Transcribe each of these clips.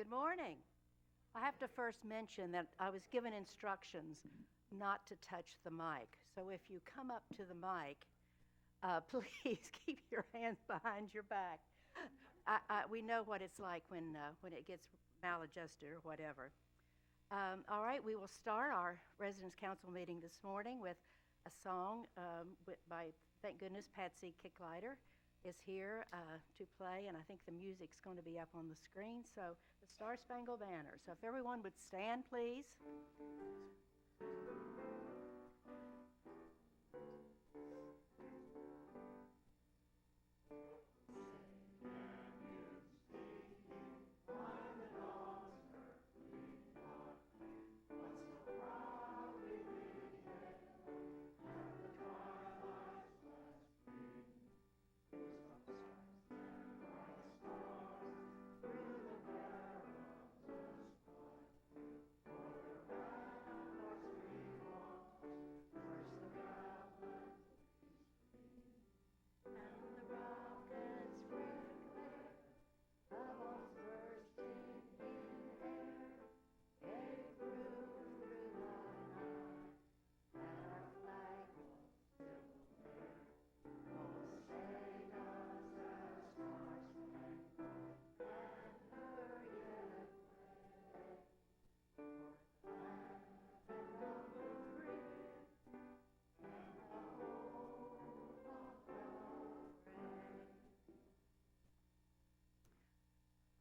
Good morning. I have to first mention that I was given instructions not to touch the mic. So if you come up to the mic, please keep your hands behind your back. We know what it's like when it gets maladjusted or whatever. All right, we will start our Residence Council meeting this morning with a song by, thank goodness, Patsy Kicklighter is here to play, and I think the music's going to be up on the screen. So, the Star Spangled Banner. So, if everyone would stand, please.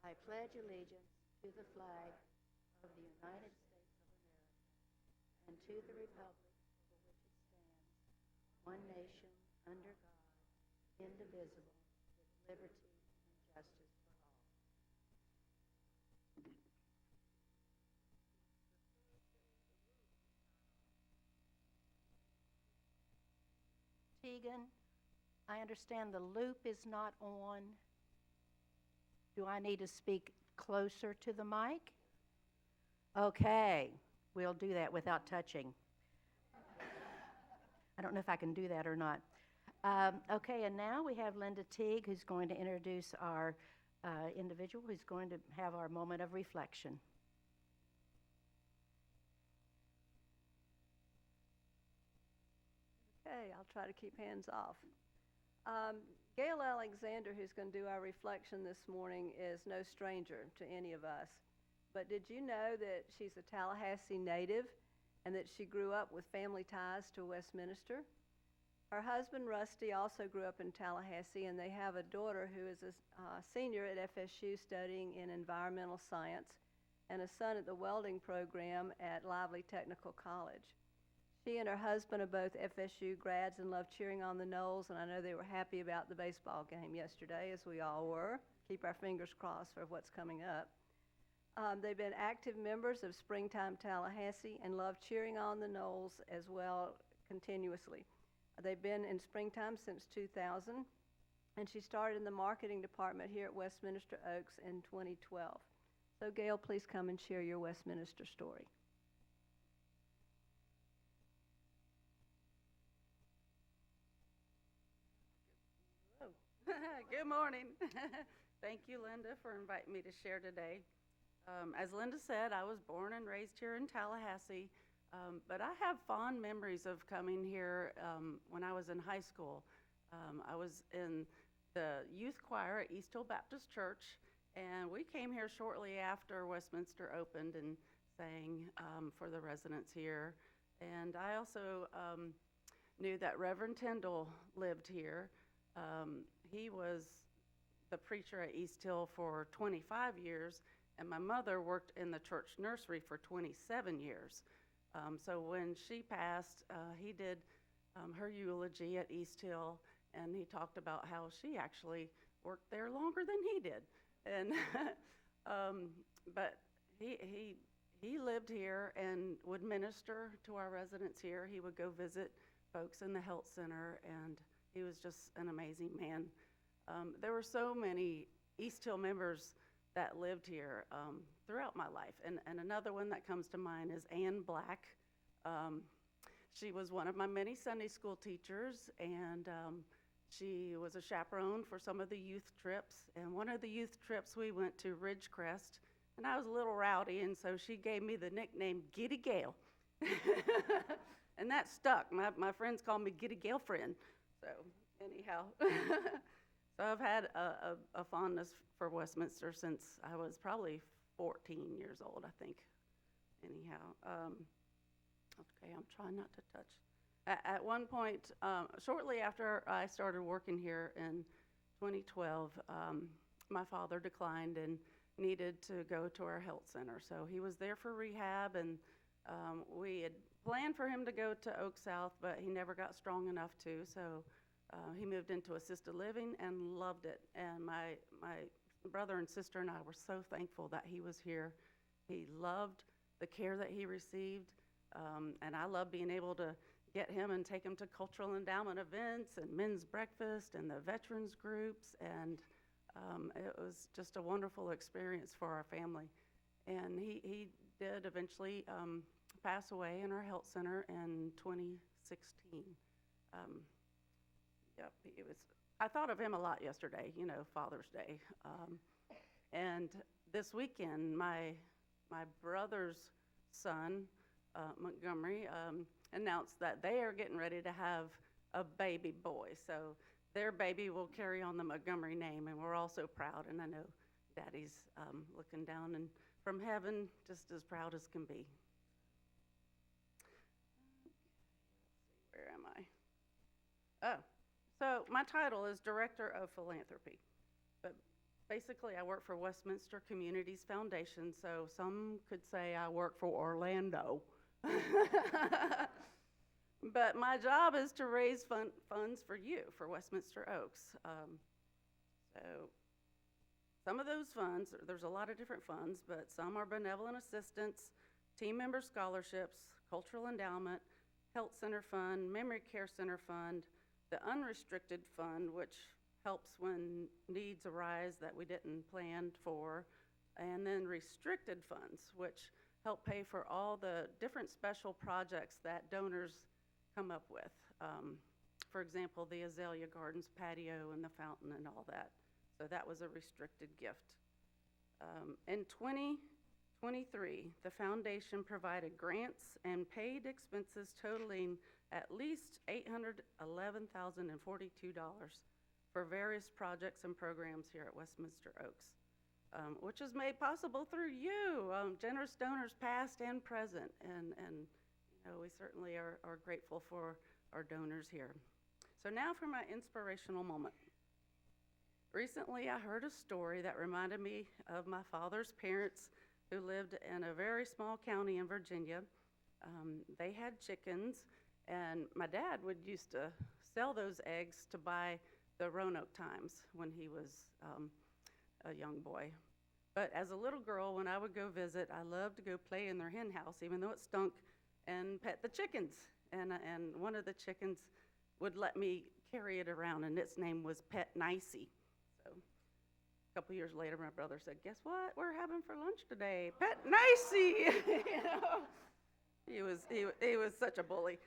I pledge allegiance to the flag of the United States of America and to the republic for which it stands, one nation, under God, indivisible, with liberty and justice for all. Tegan, I understand the loop is not on. Do I need to speak closer to the mic? Okay, we'll do that without touching. I don't know if I can do that or not. Okay, and now we have Linda Teague, who's going to introduce our individual who's going to have our moment of reflection. Okay, I'll try to keep hands off. Gail Alexander, who's going to do our reflection this morning, is no stranger to any of us. But did you know that she's a Tallahassee native and that she grew up with family ties to Westminster? Her husband, Rusty, also grew up in Tallahassee, and they have a daughter who is a senior at FSU studying in environmental science and a son at the welding program at Lively Technical College. She and her husband are both FSU grads and love cheering on the Noles, and I know they were happy about the baseball game yesterday, as we all were. Keep our fingers crossed for what's coming up. They've been active members of Springtime Tallahassee and love cheering on the Noles as well continuously. They've been in Springtime since 2000, and she started in the marketing department here at Westminster Oaks in 2012. So Gail, please come and share your Westminster story. Good morning. Thank you, Linda, for inviting me to share today. As Linda said, I was born and raised here in Tallahassee, but I have fond memories of coming here when I was in high school. I was in the youth choir at East Hill Baptist Church, and we came here shortly after Westminster opened and sang for the residents here. And I also knew that Reverend Tyndall lived here. He was the preacher at East Hill for 25 years, and my mother worked in the church nursery for 27 years. So when she passed, he did her eulogy at East Hill, and he talked about how she actually worked there longer than he did. And but he lived here and would minister to our residents here. He would go visit folks in the health center, and he was just an amazing man. There were so many East Hill members that lived here throughout my life. And another one that comes to mind is Ann Black. She was one of my many Sunday school teachers, and she was a chaperone for some of the youth trips. And one of the youth trips, we went to Ridgecrest and I was a little rowdy, and so she gave me the nickname Giddy Gale. And that stuck. My friends call me Giddy Gale Friend. So anyhow, so I've had a fondness for Westminster since I was probably 14 years old, I think. Anyhow, okay, I'm trying not to touch. At one point, shortly after I started working here in 2012, my father declined and needed to go to our health center. So he was there for rehab, and we had planned for him to go to Oak South, but he never got strong enough to. So he moved into assisted living and loved it. And my brother and sister and I were so thankful that he was here. He loved the care that he received, and I love being able to get him and take him to cultural endowment events and men's breakfast and the veterans groups, and it was just a wonderful experience for our family. And he did eventually pass away in our health center in 2016. Yep, it was. I thought of him a lot yesterday, you know, Father's Day. And this weekend, my brother's son, Montgomery, announced that they are getting ready to have a baby boy. So their baby will carry on the Montgomery name, and we're all so proud. And I know Daddy's looking down and from heaven, just as proud as can be. Where am I? Oh, so my title is Director of Philanthropy, but basically I work for Westminster Communities Foundation, so some could say I work for Orlando. But my job is to raise funds for you, for Westminster Oaks. So some of those funds, there's a lot of different funds, but some are benevolent assistance, team member scholarships, cultural endowment, health center fund, memory care center fund, the unrestricted fund, which helps when needs arise that we didn't plan for, and then restricted funds, which help pay for all the different special projects that donors come up with. For example, the Azalea Gardens patio and the fountain and all that. So that was a restricted gift. In 2023, the foundation provided grants and paid expenses totaling at least $811,042 for various projects and programs here at Westminster Oaks, which is made possible through you, generous donors past and present. And you know, we certainly are grateful for our donors here. So now for my inspirational moment. Recently, I heard a story that reminded me of my father's parents who lived in a very small county in Virginia. They had chickens, and my dad would used to sell those eggs to buy the Roanoke Times when he was a young boy. But as a little girl, when I would go visit, I loved to go play in their hen house, even though it stunk, and pet the chickens. And one of the chickens would let me carry it around, and its name was Pet Nicey. So a couple years later, my brother said, "Guess what? We're having for lunch today, Pet Nicey." You know, he was such a bully.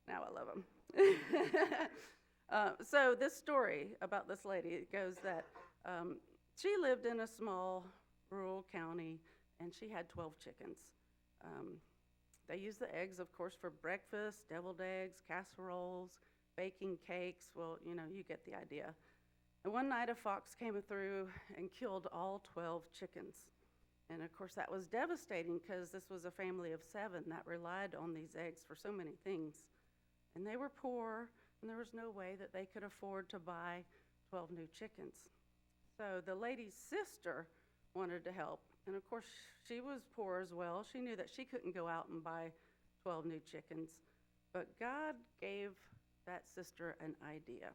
Now I love him. So this story about this lady, it goes that she lived in a small rural county, and she had 12 chickens. They used the eggs, of course, for breakfast, deviled eggs, casseroles, baking cakes. Well, you know, you get the idea. And one night a fox came through and killed all 12 chickens. And of course that was devastating because this was a family of 7 that relied on these eggs for so many things. And they were poor, and there was no way that they could afford to buy 12 new chickens. So the lady's sister wanted to help. And of course, she was poor as well. She knew that she couldn't go out and buy 12 new chickens. But God gave that sister an idea.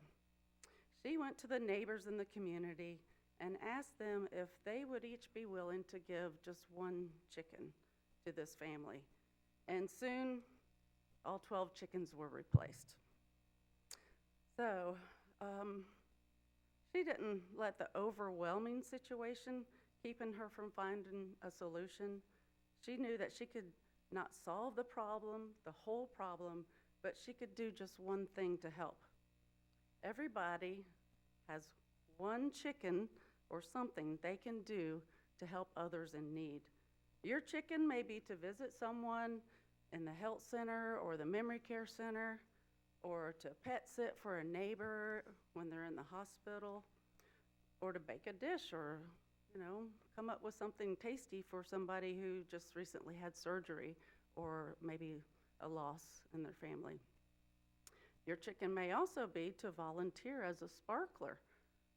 She went to the neighbors in the community and asked them if they would each be willing to give just 1 chicken to this family. And soon, all 12 chickens were replaced. So she didn't let the overwhelming situation keeping her from finding a solution. She knew that she could not solve the problem, the whole problem, but she could do just one thing to help. Everybody has 1 chicken or something they can do to help others in need. Your chicken may be to visit someone in the health center or the memory care center, or to pet sit for a neighbor when they're in the hospital, or to bake a dish, or, come up with something tasty for somebody who just recently had surgery or maybe a loss in their family. Your chicken may also be to volunteer as a sparkler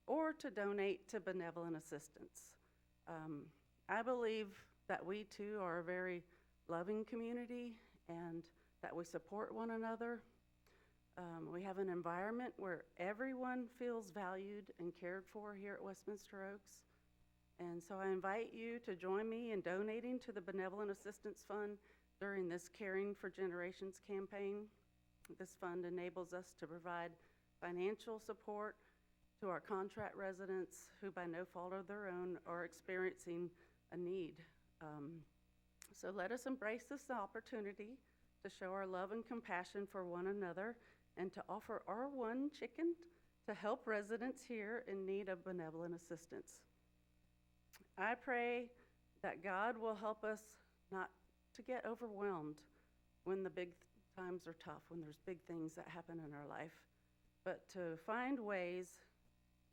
or to donate to benevolent assistance. I believe that we too are a very loving community and that we support one another. We have an environment where everyone feels valued and cared for here at Westminster Oaks. And so I invite you to join me in donating to the Benevolent Assistance Fund during this Caring for Generations campaign. This fund enables us to provide financial support to our contract residents who, by no fault of their own, are experiencing a need. So let us embrace this opportunity to show our love and compassion for one another and to offer our one chicken to help residents here in need of benevolent assistance. I pray that God will help us not to get overwhelmed when the big times are tough, when there's big things that happen in our life, but to find ways,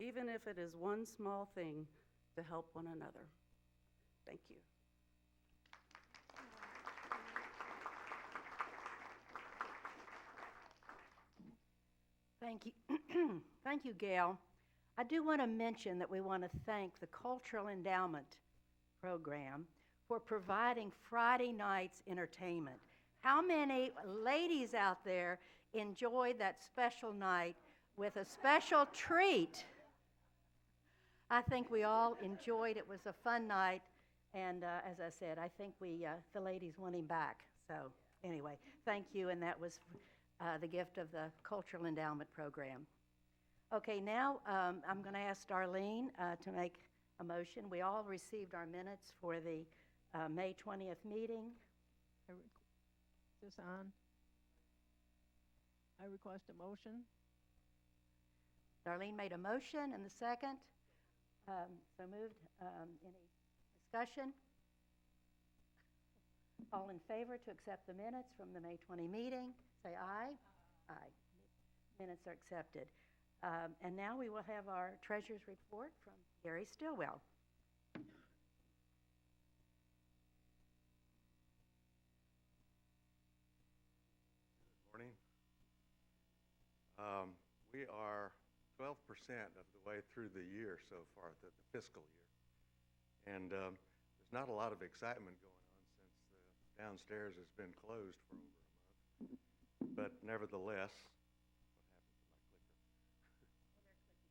even if it is one small thing, to help one another. Thank you. Thank you. Thank you, Gail. I do want to mention that we want to thank the Cultural Endowment Program for providing Friday night's entertainment. How many ladies out there enjoyed that special night with a special treat? I think we all enjoyed it. It was a fun night, and as I said, I think the ladies want him back. So anyway, thank you, and that was the gift of the Cultural Endowment Program. Okay, now I'm going to ask Darlene to make a motion. We all received our minutes for the May 20th meeting. Is this on? I request a motion. Darlene made a motion, and the second. So moved. Any discussion? All in favor to accept the minutes from the May 20 meeting, say aye. Aye. Minutes are accepted. And now we will have our treasurer's report from Gary Stillwell. Good morning. We are 12% of the way through the year so far, the fiscal year. And there's not a lot of excitement going on since the downstairs has been closed for over a month. But nevertheless, what happened to my clicker?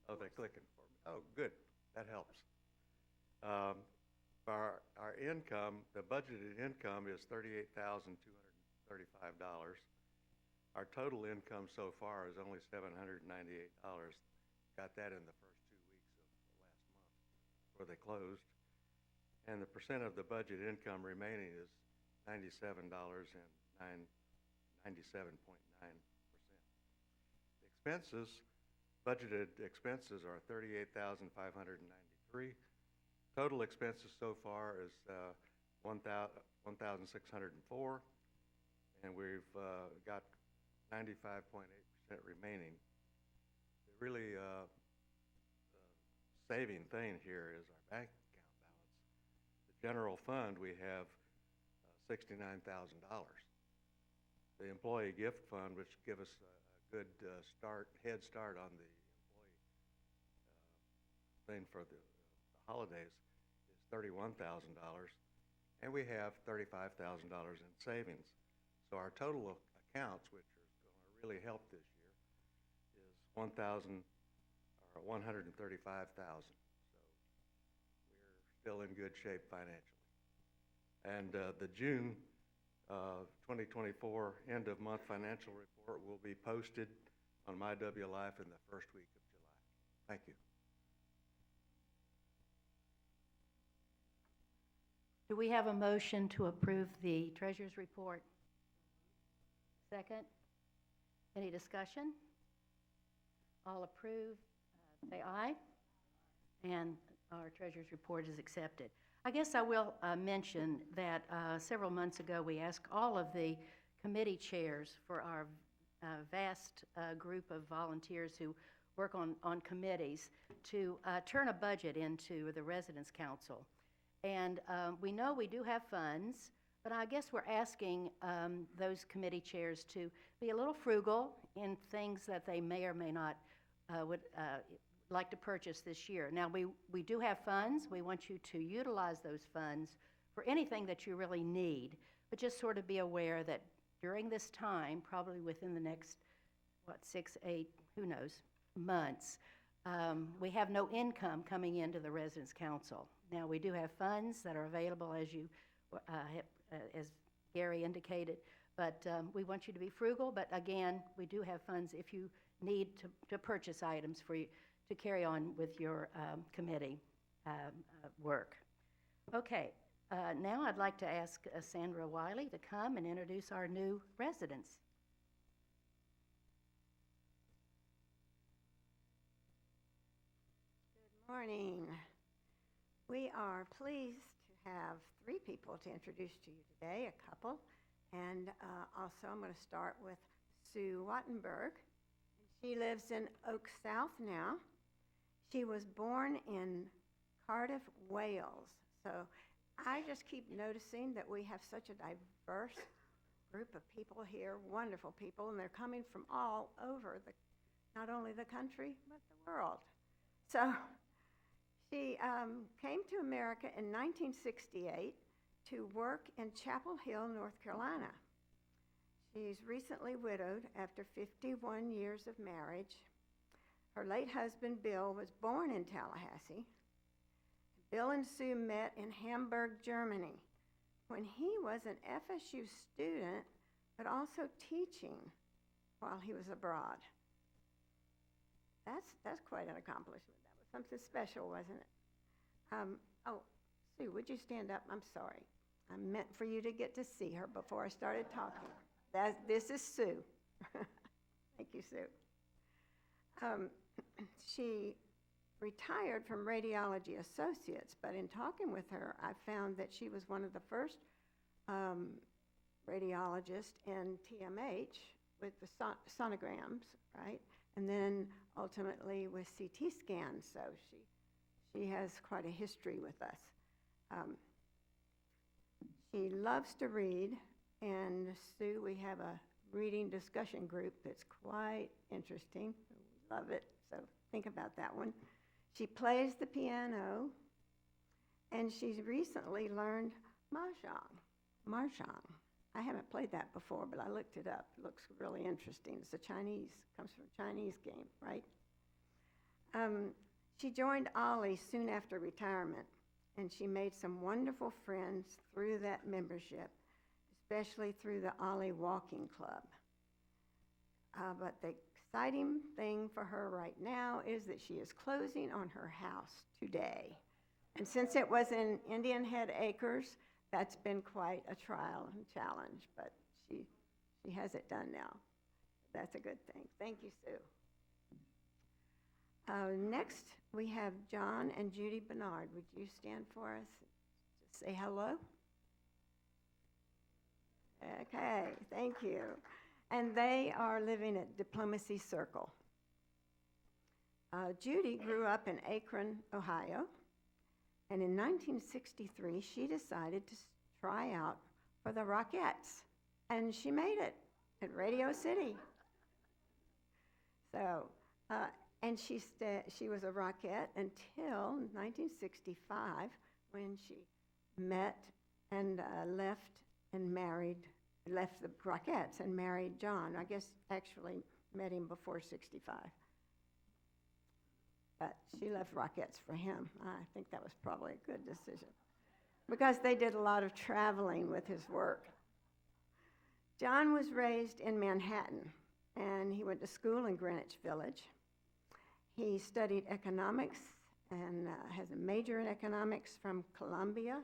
Oh, they're clicking for me. Oh, good. That helps. Our income, the budgeted income is $38,235. Our total income so far is only $798. Got that in the first 2 weeks of the last month before they closed. And the percent of the budget income remaining is 97.9%. The expenses, budgeted expenses are $38,593. Total expenses so far is $1,604, and we've got 95.8% remaining. The really saving thing here is our bank account balance. The general fund, we have $69,000. The employee gift fund, which give us a good head start on the employee thing for the holidays, is $31,000, and we have $35,000 in savings. So our total accounts, which are going to really help this year, is $135,000. So we're still in good shape financially. And the June 2024 end of month financial report will be posted on MyWLife in the first week of July. Thank you. Do we have a motion to approve the treasurer's report? Second? Any discussion? All approve, say aye. And our treasurer's report is accepted. I guess I will mention that several months ago, we asked all of the committee chairs for our vast group of volunteers who work on committees to turn a budget into the Residence Council. And we know we do have funds, but I guess we're asking those committee chairs to be a little frugal in things that they may or may not would like to purchase this year. Now, we do have funds. We want you to utilize those funds for anything that you really need, but just sort of be aware that during this time, probably within the next, 6, 8, who knows, months, we have no income coming into the Residence Council. Now, we do have funds that are available, as Gary indicated, but we want you to be frugal. But again, we do have funds if you need to purchase items for you to carry on with your committee work. Okay, now I'd like to ask Sandra Wiley to come and introduce our new residents. Morning. We are pleased to have 3 people to introduce to you today, a couple. And also I'm going to start with Sue Wattenberg. She lives in Oak South now. She was born in Cardiff, Wales. So I just keep noticing that we have such a diverse group of people here, wonderful people, and they're coming from all over, not only the country, but the world. So she came to America in 1968 to work in Chapel Hill, North Carolina. She's recently widowed after 51 years of marriage. Her late husband, Bill, was born in Tallahassee. Bill and Sue met in Hamburg, Germany, when he was an FSU student, but also teaching while he was abroad. That's quite an accomplishment. That was something special, wasn't it? Oh, Sue, would you stand up? I'm sorry. I meant for you to get to see her before I started talking. This is Sue. Thank you, Sue. She retired from Radiology Associates, but in talking with her, I found that she was one of the first radiologists in TMH with the sonograms, right? And then ultimately with CT scans, so she has quite a history with us. She loves to read, and Sue, we have a reading discussion group that's quite interesting. We love it, so think about that one. She plays the piano, and she's recently learned mahjong. Mahjong. I haven't played that before, but I looked it up. It looks really interesting. It's comes from a Chinese game, right? She joined Ollie soon after retirement, and she made some wonderful friends through that membership, especially through the Ollie Walking Club. But the exciting thing for her right now is that she is closing on her house today. And since it was in Indian Head Acres, that's been quite a trial and challenge, but she has it done now. That's a good thing. Thank you, Sue. Next, we have John and Judy Bernard. Would you stand for us? Just say hello. Okay, thank you. And they are living at Diplomacy Circle. Judy grew up in Akron, Ohio, and in 1963, she decided to try out for the Rockettes, and she made it at Radio City. So, and she was a Rockette until 1965, when she met and left the Rockettes and married John. I guess actually met him before 65. But she left Rockettes for him. I think that was probably a good decision because they did a lot of traveling with his work. John was raised in Manhattan, and he went to school in Greenwich Village. He studied economics and has a major in economics from Columbia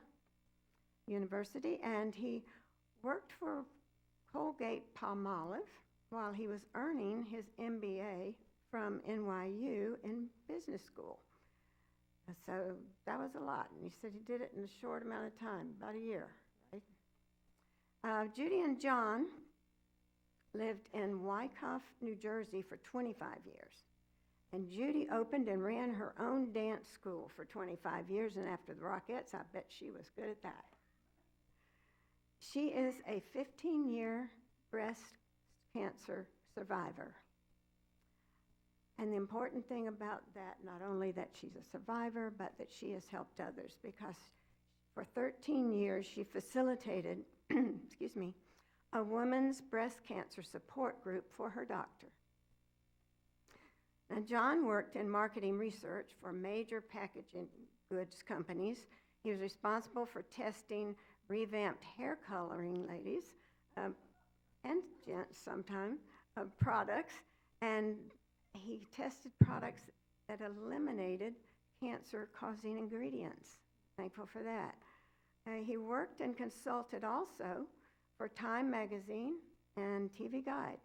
University, and he worked for Colgate-Palmolive while he was earning his MBA from NYU in business school. And so that was a lot. And you said you did it in a short amount of time, about a year, right? Judy and John lived in Wyckoff, New Jersey for 25 years. And Judy opened and ran her own dance school for 25 years, and after the Rockettes, I bet she was good at that. She is a 15-year breast cancer survivor. And the important thing about that, not only that she's a survivor, but that she has helped others, because for 13 years she facilitated, excuse me, a women's breast cancer support group for her doctor. Now, John worked in marketing research for major packaging goods companies. He was responsible for testing revamped hair coloring, ladies, and gents sometimes, products, and he tested products that eliminated cancer-causing ingredients. Thankful for that. He worked and consulted also for Time Magazine and TV Guide.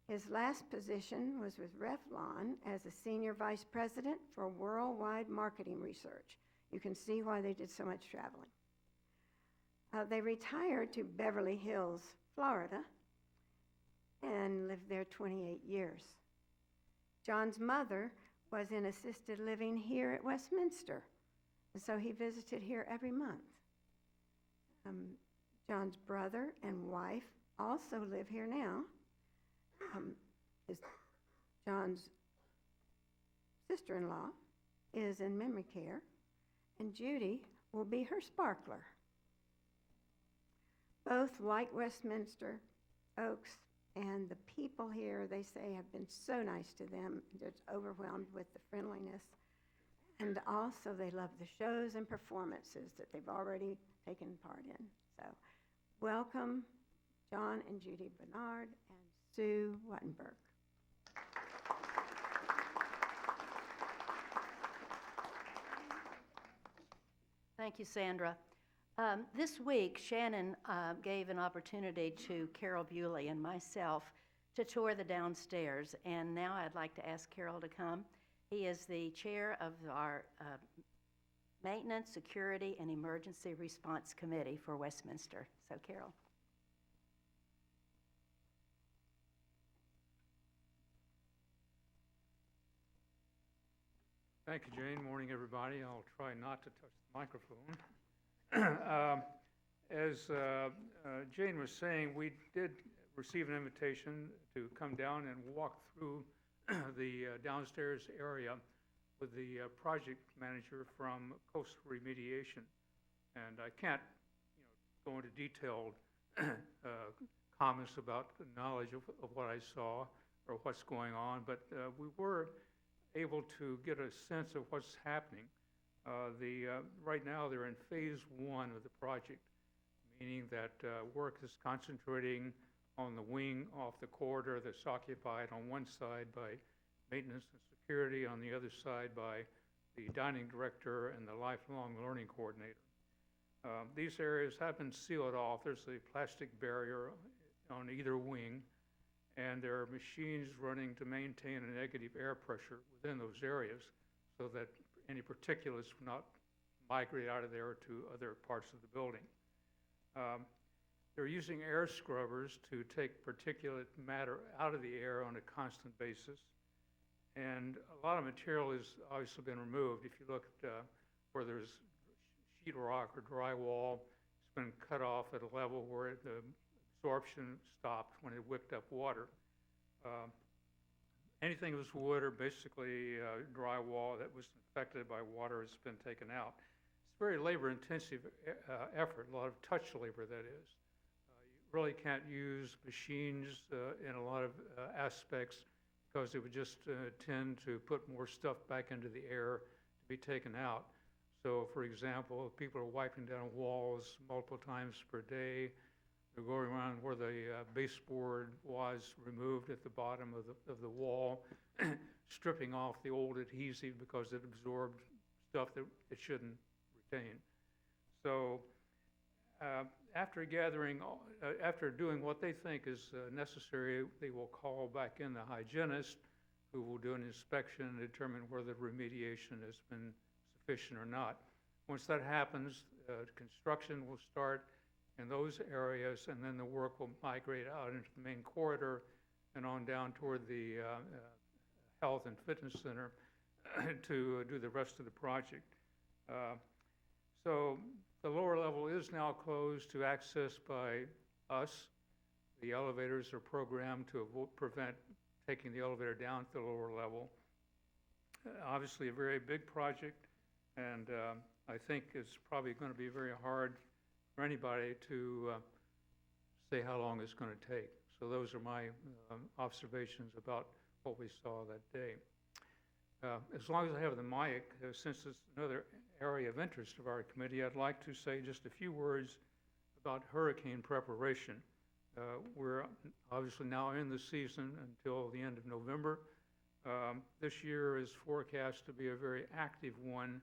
His last position was with Revlon as a senior vice president for worldwide marketing research. You can see why they did so much traveling. They retired to Beverly Hills, Florida, and lived there 28 years. John's mother was in assisted living here at Westminster, and so he visited here every month. John's brother and wife also live here now. John's sister-in-law is in memory care, and Judy will be her sparkler. Both like Westminster, Oaks, and the people here, they say, have been so nice to them. They're overwhelmed with the friendliness. And also, they love the shows and performances that they've already taken part in. So, welcome, John and Judy Bernard and Sue Wattenberg. Thank you, Sandra. This week, Shannon gave an opportunity to Carol Bewley and myself to tour the downstairs, and now I'd like to ask Carol to come. He is the chair of our Maintenance, Security, and Emergency Response Committee for Westminster. So, Carol. Thank you, Jane. Morning, everybody. I'll try not to touch the microphone. As Jane was saying, we did receive an invitation to come down and walk through the downstairs area with the project manager from Coastal Remediation. And I can't go into detailed comments about the knowledge of what I saw or what's going on, but we were able to get a sense of what's happening. Right now they're in phase 1 of the project, meaning that work is concentrating on the wing off the corridor that's occupied on one side by maintenance and security, on the other side by the dining director and the lifelong learning coordinator. These areas have been sealed off. There's a plastic barrier on either wing, and there are machines running to maintain a negative air pressure within those areas so that any particulates will not migrate out of there to other parts of the building. They're using air scrubbers to take particulate matter out of the air on a constant basis. And a lot of material has obviously been removed. If you look at where there's sheetrock or drywall, it's been cut off at a level where the absorption stopped when it wicked up water. Anything that was wood or basically drywall that was affected by water has been taken out. It's a very labor-intensive effort, a lot of touch labor, that is. You really can't use machines in a lot of aspects because it would just tend to put more stuff back into the air to be taken out. So, for example, if people are wiping down walls multiple times per day, they're going around where the baseboard was removed at the bottom of the wall, stripping off the old adhesive because it absorbed stuff that it shouldn't retain. So after doing what they think is necessary, they will call back in the hygienist who will do an inspection and determine whether remediation has been sufficient or not. Once that happens, construction will start in those areas, and then the work will migrate out into the main corridor and on down toward the Health and Fitness Center to do the rest of the project. So the lower level is now closed to access by us. The elevators are programmed to prevent taking the elevator down to the lower level. Obviously a very big project, and I think it's probably going to be very hard for anybody to say how long it's going to take. So those are my observations about what we saw that day. As long as I have the mic, since it's another area of interest of our committee, I'd like to say just a few words about hurricane preparation. We're obviously now in the season until the end of November. This year is forecast to be a very active one.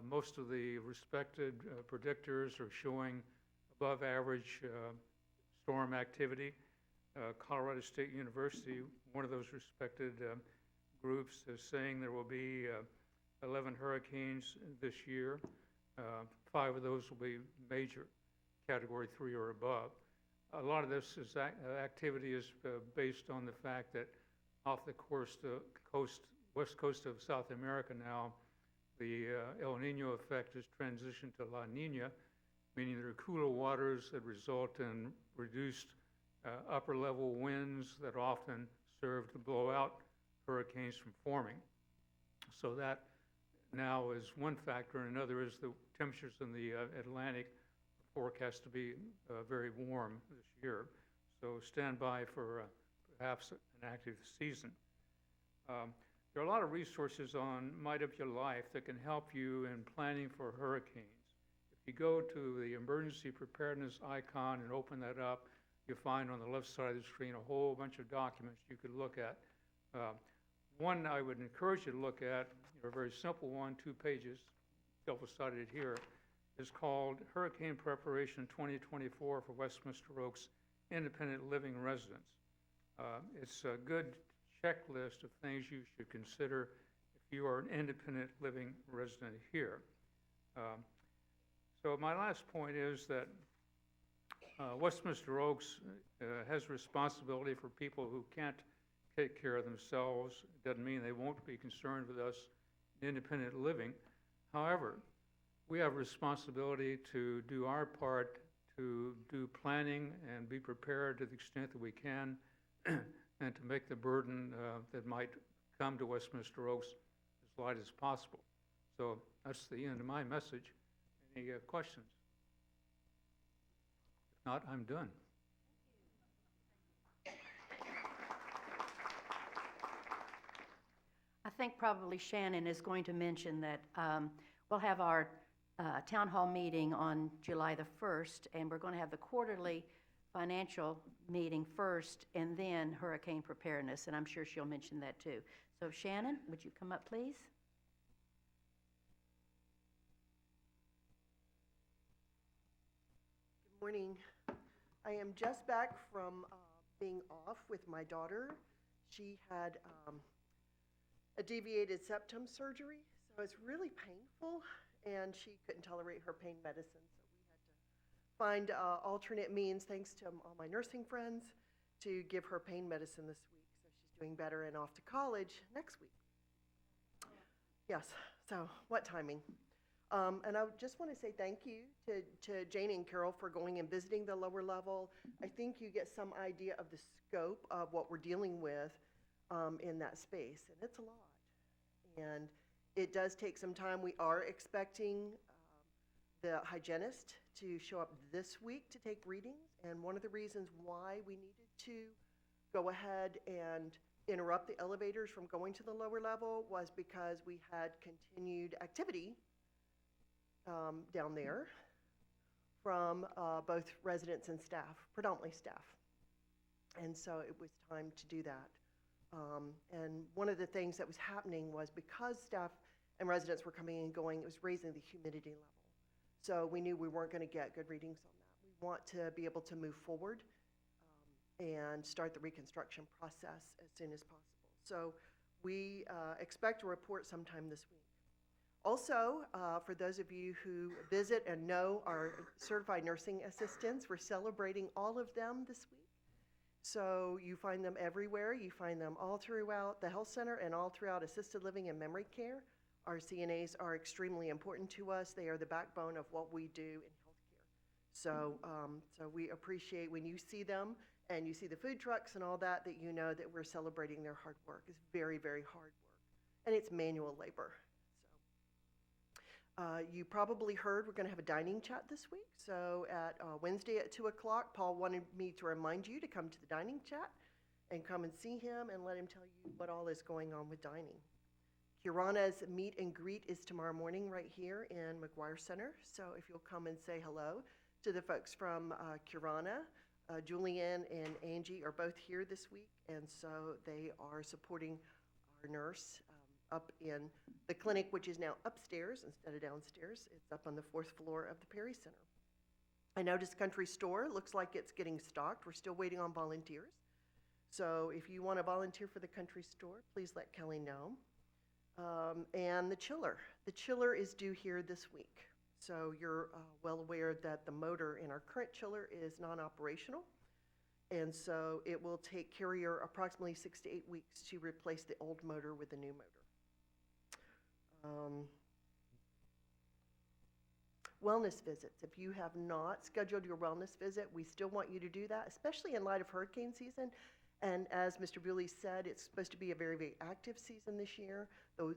Most of the respected predictors are showing above average storm activity. Colorado State University, one of those respected groups, is saying there will be 11 hurricanes this year. 5 of those will be major, Category 3 or above. A lot of this is activity is based on the fact that off the west coast of South America now, the El Nino effect has transitioned to La Nina, meaning there are cooler waters that result in reduced upper level winds that often serve to blow out hurricanes from forming. So that now is one factor. Another is the temperatures in the Atlantic are forecast to be very warm this year. So stand by for perhaps an active season. There are a lot of resources on Might Up Your Life that can help you in planning for hurricanes. If you go to the emergency preparedness icon and open that up, you'll find on the left side of the screen a whole bunch of documents you could look at. One I would encourage you to look at, a very simple one, 2 pages, double-sided here, is called Hurricane Preparation 2024 for Westminster Oaks Independent Living Residents. It's a good checklist of things you should consider if you are an independent living resident here. So my last point is that Westminster Oaks has responsibility for people who can't take care of themselves. It doesn't mean they won't be concerned with us in independent living. However, we have responsibility to do our part to do planning and be prepared to the extent that we can and to make the burden that might come to Westminster Oaks as light as possible. So that's the end of my message. Any questions? If not, I'm done. I think probably Shannon is going to mention that we'll have our town hall meeting on July the 1st, and we're going to have the quarterly financial meeting first, and then hurricane preparedness, and I'm sure she'll mention that too. So Shannon, would you come up, please? Good morning. I am just back from being off with my daughter. She had a deviated septum surgery, so it's really painful, and she couldn't tolerate her pain medicine, so we had to find alternate means, thanks to all my nursing friends, to give her pain medicine this week. So she's doing better and off to college next week. Yes, so what timing? And I just want to say thank you to Jane and Carol for going and visiting the lower level. I think you get some idea of the scope of what we're dealing with in that space, and it's a lot. And it does take some time. We are expecting the hygienist to show up this week to take readings, and one of the reasons why we needed to go ahead and interrupt the elevators from going to the lower level was because we had continued activity down there from both residents and staff, predominantly staff. And so it was time to do that. And one of the things that was happening was because staff and residents were coming and going, it was raising the humidity level. So we knew we weren't going to get good readings on that. We want to be able to move forward and start the reconstruction process as soon as possible. So we expect a report sometime this week. Also, for those of you who visit and know our certified nursing assistants, we're celebrating all of them this week. So you find them everywhere. You find them all throughout the health center and all throughout assisted living and memory care. Our CNAs are extremely important to us. They are the backbone of what we do in healthcare. So we appreciate when you see them and you see the food trucks and all that, that you know that we're celebrating their hard work. It's very, very hard work. And it's manual labor. You probably heard we're going to have a dining chat this week. So at Wednesday at 2 o'clock, Paul wanted me to remind you to come to the dining chat and come and see him and let him tell you what all is going on with dining. Curana's meet and greet is tomorrow morning right here in McGuire Center. So if you'll come and say hello to the folks from Curana, Julianne and Angie are both here this week, and so they are supporting our nurse up in the clinic, which is now upstairs instead of downstairs. It's up on the 4th floor of the Perry Center. I noticed Country Store looks like it's getting stocked. We're still waiting on volunteers. So if you want to volunteer for the Country Store, please let Kelly know. And the chiller. The chiller is due here this week. So you're well aware that the motor in our current chiller is non-operational. And so it will take Carrier approximately 6 to 8 weeks to replace the old motor with the new motor. Wellness visits. If you have not scheduled your wellness visit, we still want you to do that, especially in light of hurricane season. And as Mr. Bewley said, it's supposed to be a very, very active season this year.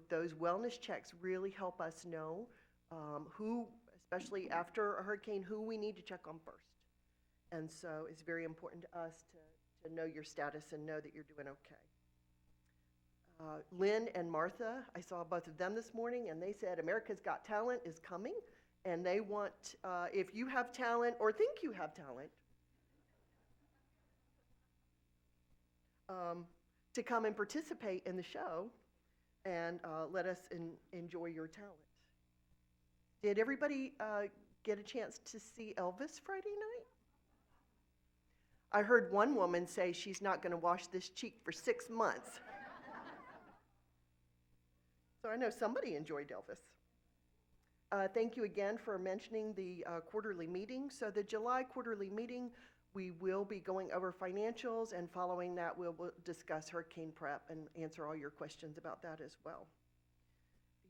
Those wellness checks really help us know who, especially after a hurricane, who we need to check on first. And so it's very important to us to know your status and know that you're doing okay. Lynn and Martha, I saw both of them this morning, and they said America's Got Talent is coming, and they want, if you have talent or think you have talent, to come and participate in the show and let us enjoy your talent. Did everybody get a chance to see Elvis Friday night? I heard one woman say she's not going to wash this cheek for 6 months. So I know somebody enjoyed Elvis. Thank you again for mentioning the quarterly meeting. So the July quarterly meeting, we will be going over financials, and following that, we'll discuss hurricane prep and answer all your questions about that as well.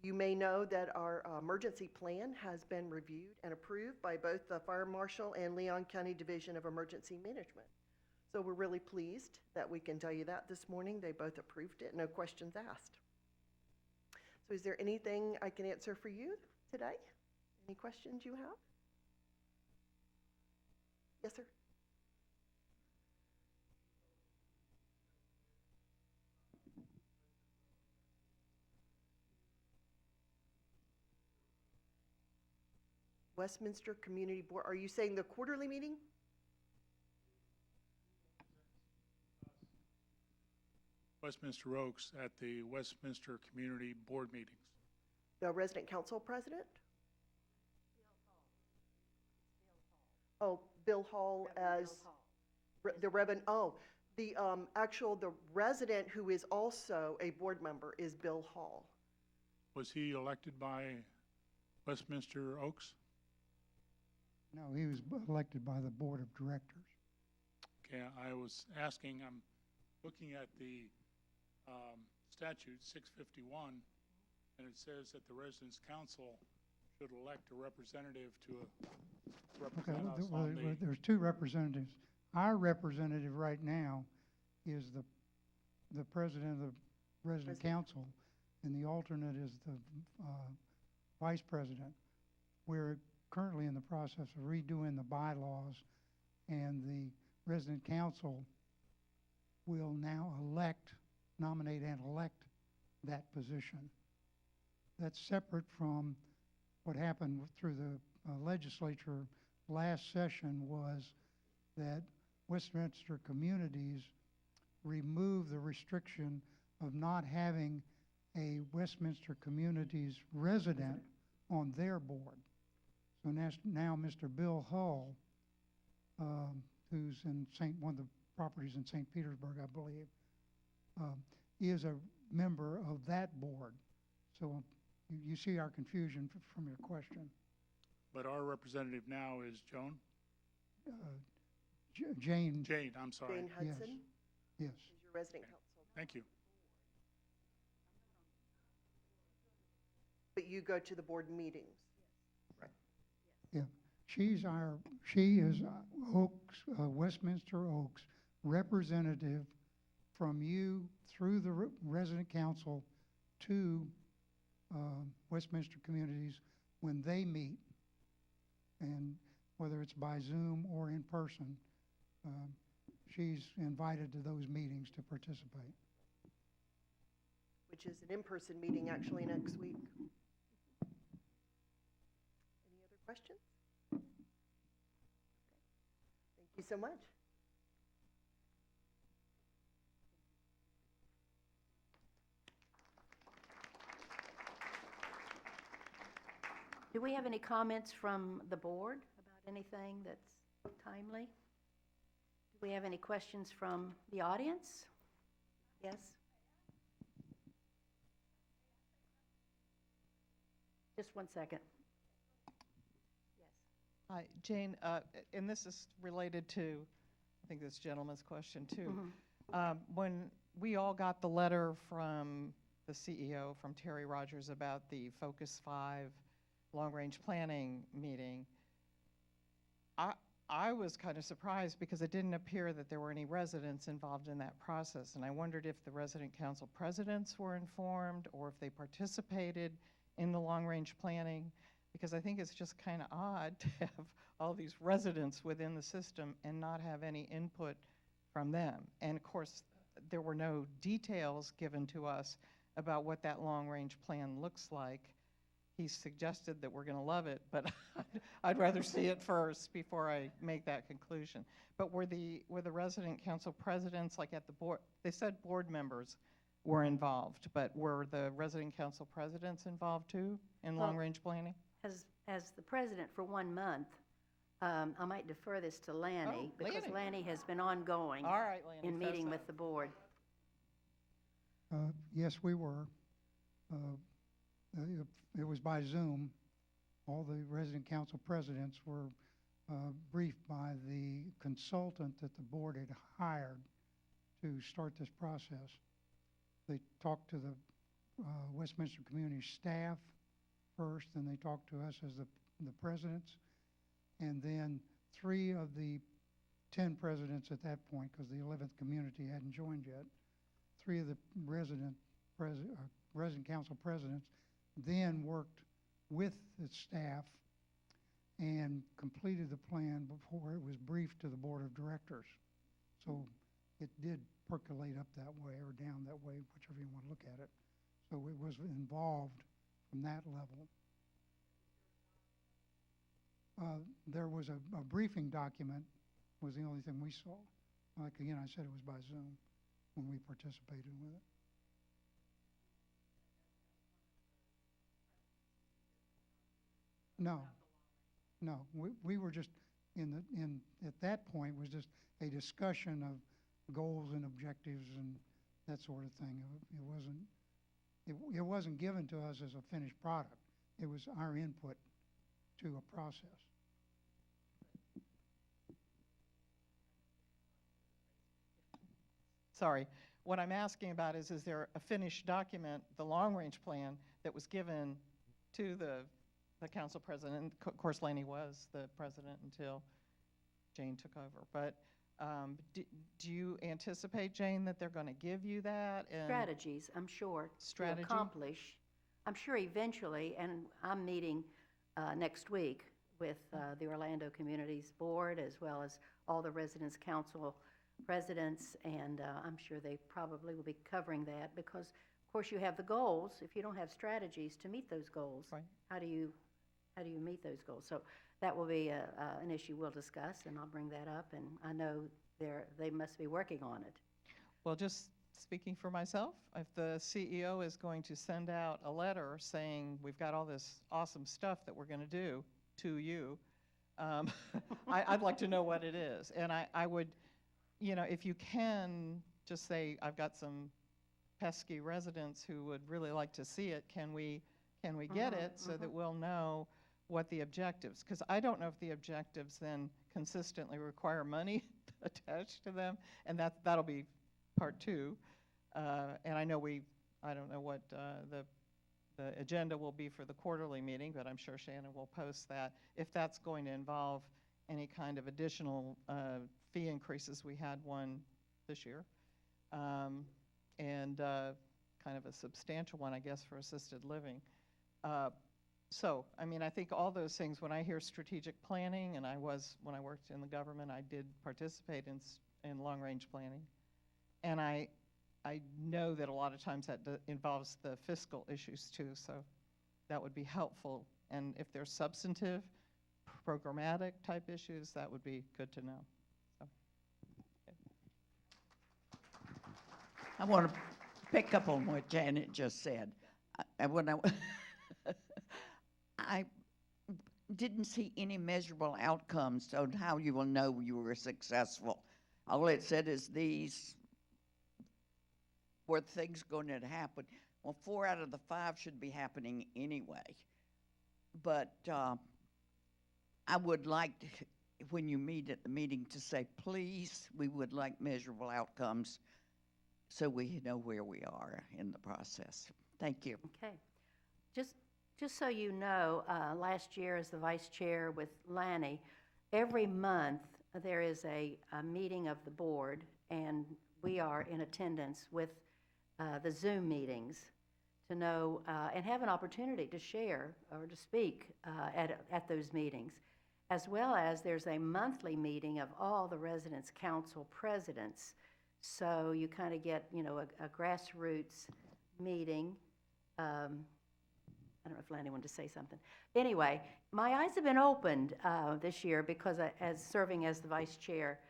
You may know that our emergency plan has been reviewed and approved by both the Fire Marshal and Leon County Division of Emergency Management. So we're really pleased that we can tell you that this morning. They both approved it, no questions asked. So is there anything I can answer for you today? Any questions you have? Yes, sir. Westminster Community Board, are you saying the quarterly meeting? Westminster Oaks at the Westminster Community Board meetings. The resident council president? Oh, Bill Hall as the Reverend, the resident who is also a board member is Bill Hall. Was he elected by Westminster Oaks? No, he was elected by the board of directors. Okay, I was asking, I'm looking at the statute 651, and it says that the residence council should elect a representative to represent us on the... There's two representatives. Our representative right now is the president of the resident council, and the alternate is the vice president. We're currently in the process of redoing the bylaws, and the resident council will now nominate and elect that position. That's separate from what happened through the legislature last session, was that Westminster Communities removed the restriction of not having a Westminster Communities resident on their board. So now Mr. Bill Hull, who's in one of the properties in St. Petersburg, I believe, is a member of that board. So you see our confusion from your question. But our representative now is Joan? Jane, Jane, I'm sorry. Jane Hudson yes. is your resident council. Thank you. But you go to the board meetings. Yeah, she is Oaks, Westminster Oaks representative from you through the resident council to Westminster Communities when they meet. And whether it's by Zoom or in person, she's invited to those meetings to participate. Which is an in-person meeting actually next week. Any other questions? Thank you so much. Do we have any comments from the board about anything that's timely? Do we have any questions from the audience? Yes? Just 1 second. Yes. Hi, Jane, and this is related to, I think, this gentleman's question, too. When we all got the letter from the CEO, from Terry Rogers, about the Focus 5 long-range planning meeting, I was kind of surprised because it didn't appear that there were any residents involved in that process. And I wondered if the resident council presidents were informed or if they participated in the long-range planning, because I think it's just kind of odd to have all these residents within the system and not have any input from them. And of course, there were no details given to us about what that long-range plan looks like. He suggested that we're going to love it, but I'd rather see it first before I make that conclusion. But were the resident council presidents, like at the board, they said board members were involved, but were the resident council presidents involved too in Well, long-range planning? As the president for 1 month, I might defer this to Lanny, Oh, because Lanny. Lanny has been ongoing All right, Lanny. in fess meeting up. with the board. Yes, we were. It was by Zoom. All the resident council presidents were briefed by the consultant that the board had hired to start this process. They talked to the Westminster Community staff first, and they talked to us as the presidents. And then 3 of the 10 presidents at that point, because the 11th community hadn't joined yet, 3 of the resident council presidents then worked with the staff and completed the plan before it was briefed to the board of directors. So it did percolate up that way or down that way, whichever you want to look at it. So it was involved from that level. There was a briefing document was the only thing we saw. Like, again, I said it was by Zoom when we participated with it. No, we were just at that point was just a discussion of goals and objectives and that sort of thing. It wasn't given to us as a finished product. It was our input to a process. Sorry. What I'm asking about is there a finished document, the long-range plan, that was given to the council president? Of course, Laney was the president until Jane took over. But do you anticipate, Jane, that they're going to give you that? And Strategies, I'm sure, Strategy? to accomplish. I'm sure eventually, and I'm meeting next week with the Orlando Communities Board, as well as all the residents' council presidents, and I'm sure they probably will be covering that, because, of course, you have the goals. If you don't have strategies to meet those goals, Right. how do you meet those goals? So that will be an issue we'll discuss, and I'll bring that up, and I know they must be working on it. Well, just speaking for myself, if the CEO is going to send out a letter saying, we've got all this awesome stuff that we're going to do to you, I'd like to know what it is. And I would, if you can just say, I've got some pesky residents who would really like to see it, can we can we get it, so that we'll know what the objectives, because I don't know if the objectives then consistently require money attached to them, and that'll be part two. And I don't know what the agenda will be for the quarterly meeting, but I'm sure Shannon will post that, if that's going to involve any kind of additional fee increases. We had one this year, and kind of a substantial one, I guess, for assisted living. So, I mean, I think all those things, when I hear strategic planning, and when I worked in the government, I did participate in long-range planning. And I know that a lot of times that involves the fiscal issues too, so that would be helpful. And if there's substantive, programmatic type issues, that would be good to know. So, okay. I want to pick up on what Janet just said. I didn't see any measurable outcomes on how you will know you were successful. All it said is these were things going to happen. Well, 4 out of the 5 should be happening anyway. But I would like, when you meet at the meeting, to say, please, we would like measurable outcomes so we know where we are in the process. Thank you. Okay. Just so you know, last year as the vice chair with Lanny, every month there is a meeting of the board, and we are in attendance with the Zoom meetings to know and have an opportunity to share or to speak at those meetings, as well as there's a monthly meeting of all the residence council presidents. So you kind of get, a grassroots meeting. I don't know if Lanny wanted to say something. Anyway, my eyes have been opened this year because as serving as the vice chair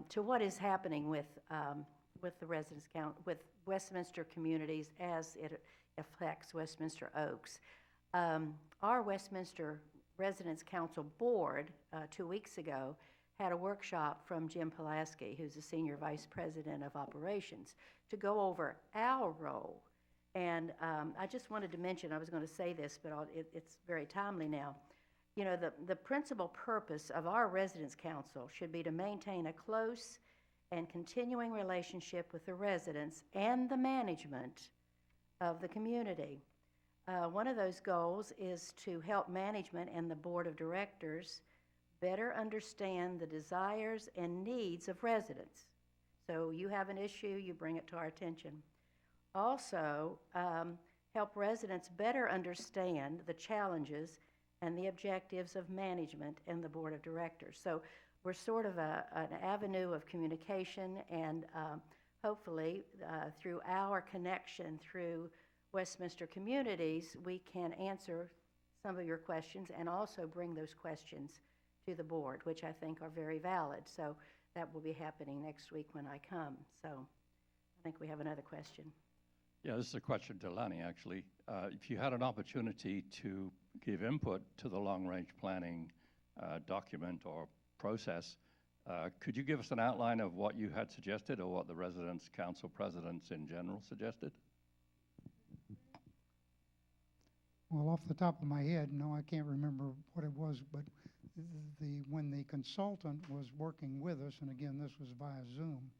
to what is happening with the residence count, with Westminster communities as it affects Westminster Oaks. Our Westminster Residence Council Board 2 weeks ago had a workshop from Jim Pulaski, who's the Senior Vice President of Operations, to go over our role. And I just wanted to mention, I was going to say this, but it's very timely now. The principal purpose of our Residence Council should be to maintain a close and continuing relationship with the residents and the management of the community. One of those goals is to help management and the board of directors better understand the desires and needs of residents. So you have an issue, you bring it to our attention. Also, help residents better understand the challenges and the objectives of management and the board of directors. So we're sort of an avenue of communication, and hopefully through our connection through Westminster Communities, we can answer some of your questions and also bring those questions to the board, which I think are very valid. So that will be happening next week when I come. So I think we have another question. Yeah, this is a question to Lanny, actually. If you had an opportunity to give input to the long-range planning document or process, could you give us an outline of what you had suggested or what the Residence Council presidents in general suggested? Well, off the top of my head, no, I can't remember what it was, but when the consultant was working with us, and again, this was via Zoom,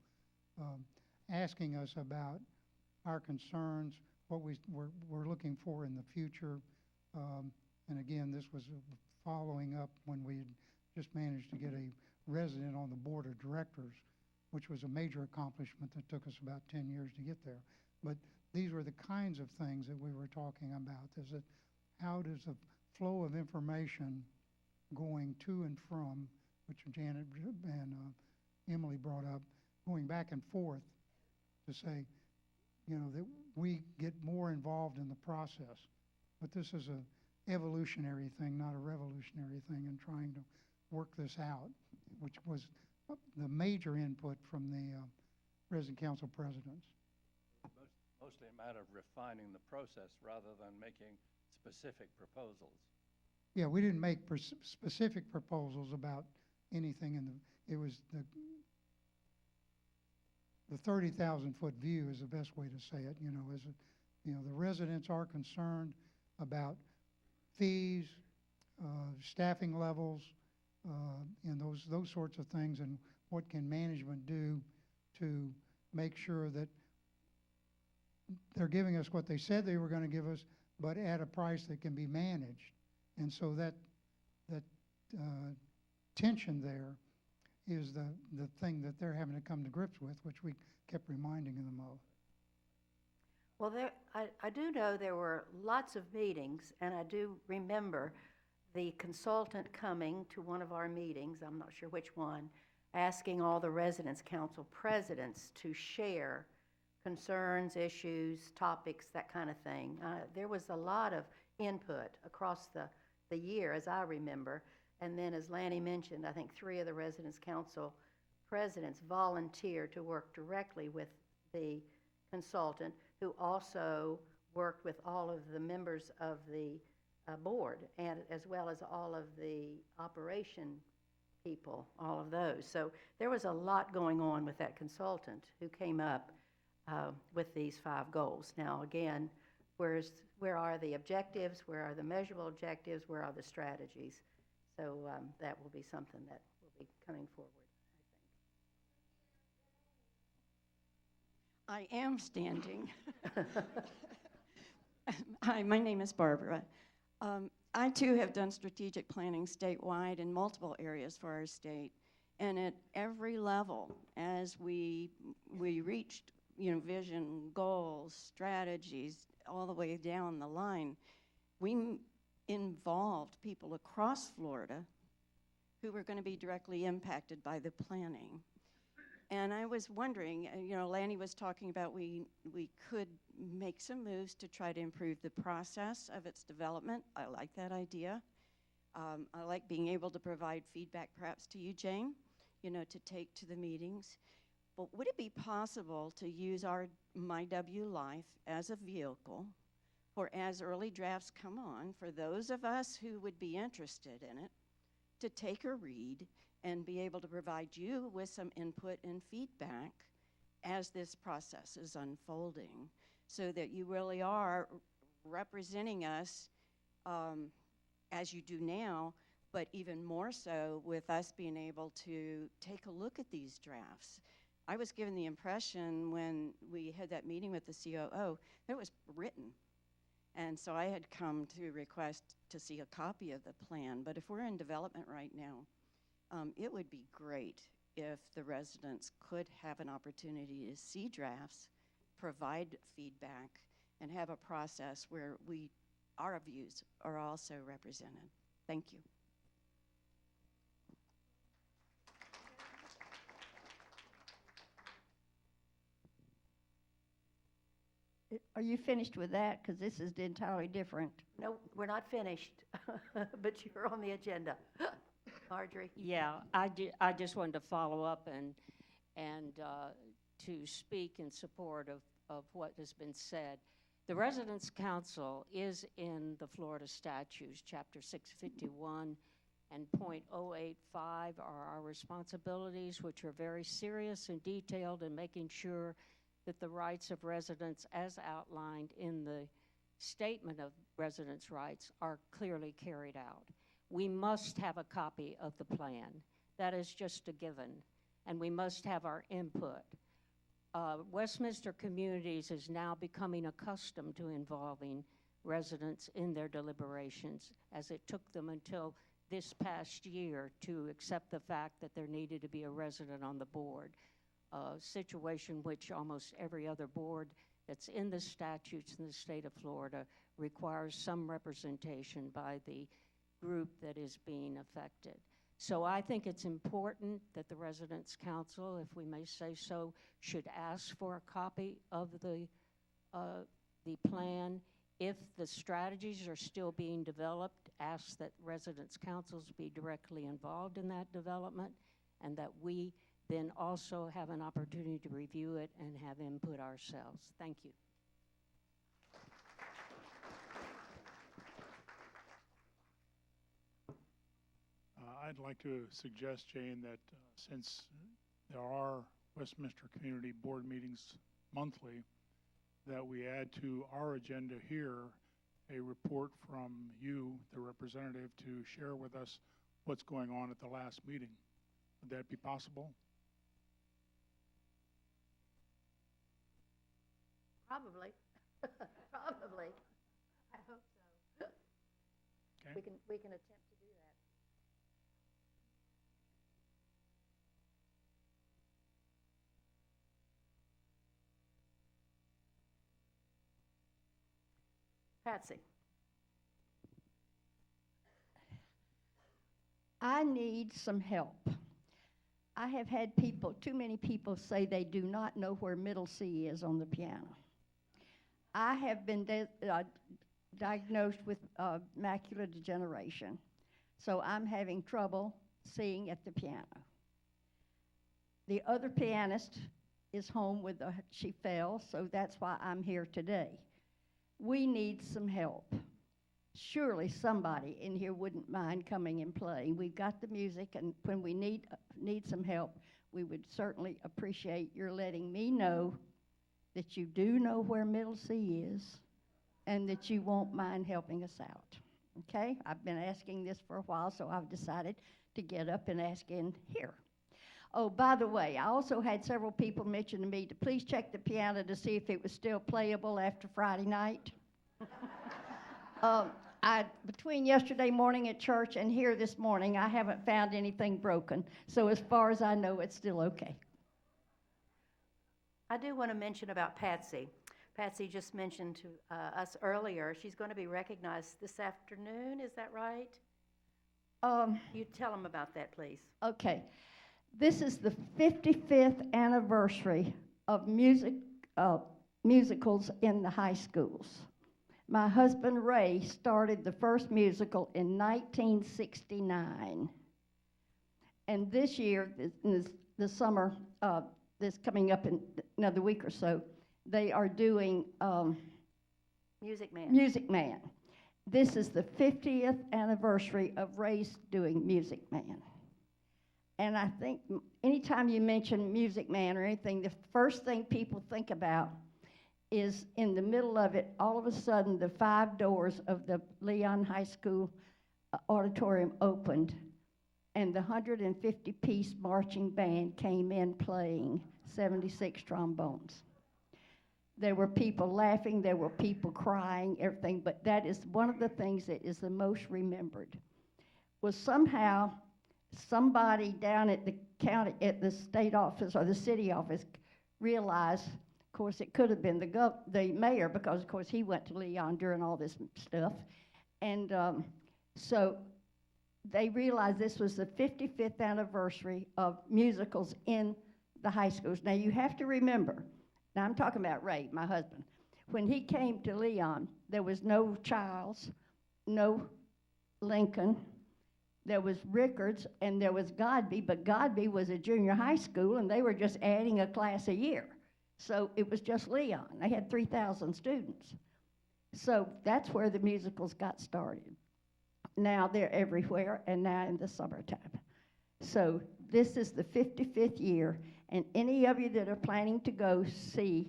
asking us about our concerns, what we're looking for in the future. And again, this was following up when we just managed to get a resident on the board of directors, which was a major accomplishment that took us about 10 years to get there. But these were the kinds of things that we were talking about. Is that how does the flow of information going to and from, which Janet and Emily brought up, going back and forth to say, that we get more involved in the process. But this is an evolutionary thing, not a revolutionary thing, in trying to work this out, which was the major input from the resident council presidents. Mostly a matter of refining the process rather than making specific proposals. Yeah, we didn't make specific proposals about anything it was the 30,000-foot view is the best way to say it, the residents are concerned about fees, staffing levels, and those sorts of things, and what can management do to make sure that they're giving us what they said they were going to give us, but at a price that can be managed. And so that tension there is the thing that they're having to come to grips with, which we kept reminding them of. Well, I do know there were lots of meetings, and I do remember the consultant coming to one of our meetings, I'm not sure which one, asking all the residence council presidents to share concerns, issues, topics, that kind of thing. There was a lot of input across the year, as I remember. And then, as Lanny mentioned, I think 3 of the residence council presidents volunteered to work directly with the consultant, who also worked with all of the members of the board, and as well as all of the operation people, all of those. So there was a lot going on with that consultant who came up with these 5 goals. Now, again, where are the objectives? Where are the measurable objectives? Where are the strategies? So that will be something that will be coming forward, I am standing. Hi, my name is Barbara. I too have done strategic planning statewide in multiple areas for our state, and at every level, as we reached, vision, goals, strategies, all the way down the line, we involved people across Florida who were going to be directly impacted by the planning. And I was wondering, Lanny was talking about we could make some moves to try to improve the process of its development. I like that idea. I like being able to provide feedback perhaps to you, Jane, to take to the meetings. But would it be possible to use our MyWLife as a vehicle for, as early drafts come on, for those of us who would be interested in it, to take a read and be able to provide you with some input and feedback as this process is unfolding, so that you really are representing us as you do now, but even more so with us being able to take a look at these drafts. I was given the impression when we had that meeting with the COO that it was written. And so I had come to request to see a copy of the plan. But if we're in development right now, it would be great if the residents could have an opportunity to see drafts, provide feedback, and have a process where our views are also represented. Thank you. Are you finished with that? Because this is entirely different. No, we're not finished, but you're on the agenda. Marjorie? Yeah, I just wanted to follow up and to speak in support of what has been said. The Residence Council is in the Florida statutes, Chapter 651, and .085 are our responsibilities, which are very serious and detailed in making sure that the rights of residents as outlined in the Statement of Residents' Rights are clearly carried out. We must have a copy of the plan. That is just a given, and we must have our input. Westminster Communities is now becoming accustomed to involving residents in their deliberations, as it took them until this past year to accept the fact that there needed to be a resident on the board, a situation which almost every other board that's in the statutes in the state of Florida requires some representation by the group that is being affected. So I think it's important that the Residents' Council, if we may say so, should ask for a copy of the plan. If the strategies are still being developed, ask that Residents' Councils be directly involved in that development, and that we then also have an opportunity to review it and have input ourselves. Thank you. I'd like to suggest, Jane, that since there are Westminster Community Board meetings monthly, that we add to our agenda here a report from you, the representative, to share with us what's going on at the last meeting. Would that be possible? Probably. Probably. I hope so. Okay. We can attempt to do that. Patsy? I need some help. I have had too many people say they do not know where middle C is on the piano. I have been diagnosed with macular degeneration, so I'm having trouble seeing at the piano. The other pianist is home she fell, so that's why I'm here today. We need some help. Surely somebody in here wouldn't mind coming and playing. We've got the music, and when we need some help, we would certainly appreciate your letting me know that you do know where middle C is and that you won't mind helping us out. Okay? I've been asking this for a while, so I've decided to get up and ask in here. Oh, by the way, I also had several people mention to me to please check the piano to see if it was still playable after Friday night. Between yesterday morning at church and here this morning, I haven't found anything broken. So as far as I know, it's still okay. I do want to mention about Patsy. Patsy just mentioned to us earlier, she's going to be recognized this afternoon, is that right? You tell them about that, please. Okay. This is the 55th anniversary of musicals in the high schools. My husband, Ray, started the first musical in 1969. And this year, the summer, this coming up in another week or so, they are doing Music Man. Music Man. This is the 50th anniversary of Ray's doing Music Man. And I think anytime you mention Music Man or anything, the first thing people think about is in the middle of it, all of a sudden, the 5 doors of the Leon High School auditorium opened, and the 150-piece marching band came in playing 76 trombones. There were people laughing, there were people crying, everything, but that is one of the things that is the most remembered. Was somehow somebody down at the county, at the state office or the city office realized, of course, it could have been the mayor, because, of course, he went to Leon during all this stuff. And so they realized this was the 55th anniversary of musicals in the high schools. Now, you have to remember, now I'm talking about Ray, my husband. When he came to Leon, there was no Childs, no Lincoln. There was Rickards, and there was Godby, but Godby was a junior high school, and they were just adding a class a year. So it was just Leon. They had 3,000 students. So that's where the musicals got started. Now they're everywhere, and now in the summertime. So this is the 55th year, and any of you that are planning to go see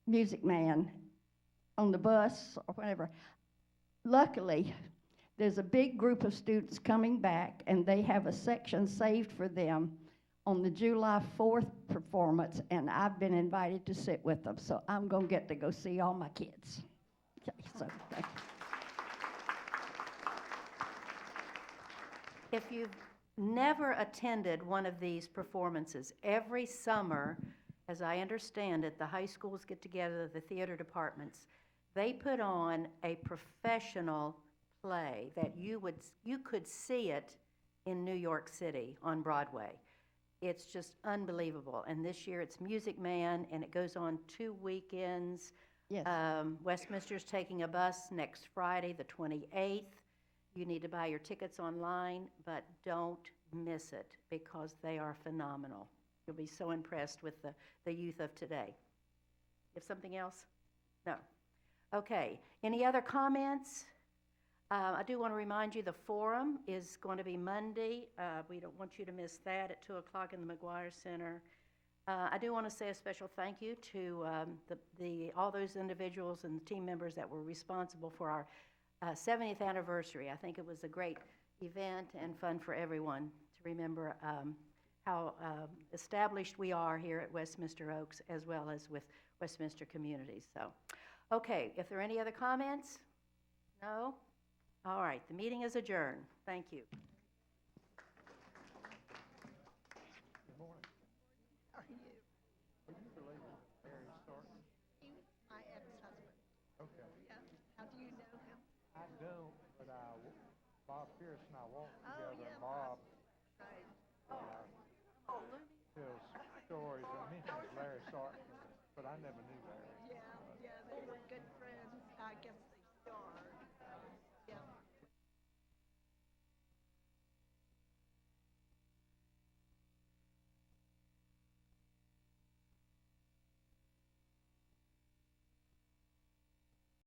Music Man on the bus or whatever, luckily, there's a big group of students coming back, and they have a section saved for them on the July 4th performance, and I've been invited to sit with them, so I'm going to get to go see all my kids. Okay, so thank you. If you've never attended one of these performances, every summer, as I understand it, the high schools get together, the theater departments, they put on a professional play that you could see it in New York City on Broadway. It's just unbelievable. And this year it's Music Man, and it goes on 2 weekends. Yes. Westminster's taking a bus next Friday, the 28th. You need to buy your tickets online, but don't miss it because they are phenomenal. You'll be so impressed with the youth of today. You have something else? No. Okay. Any other comments? I do want to remind you the forum is going to be Monday. We don't want you to miss that at 2 o'clock in the McGuire Center. I do want to say a special thank you to all those individuals and team members that were responsible for our 70th anniversary. I think it was a great event and fun for everyone to remember how established we are here at Westminster Oaks as well as with Westminster Communities. So, okay, if there are any other comments? No? All right, the meeting is adjourned. Thank you. My ex-husband. Okay. Yeah. How do you know him? I don't, but Bob Pierce and I walked Oh, together. yeah, Bob Right. tells stories and mentions Larry Sarton, but I never knew Larry. Yeah, yeah, they were good friends. I guess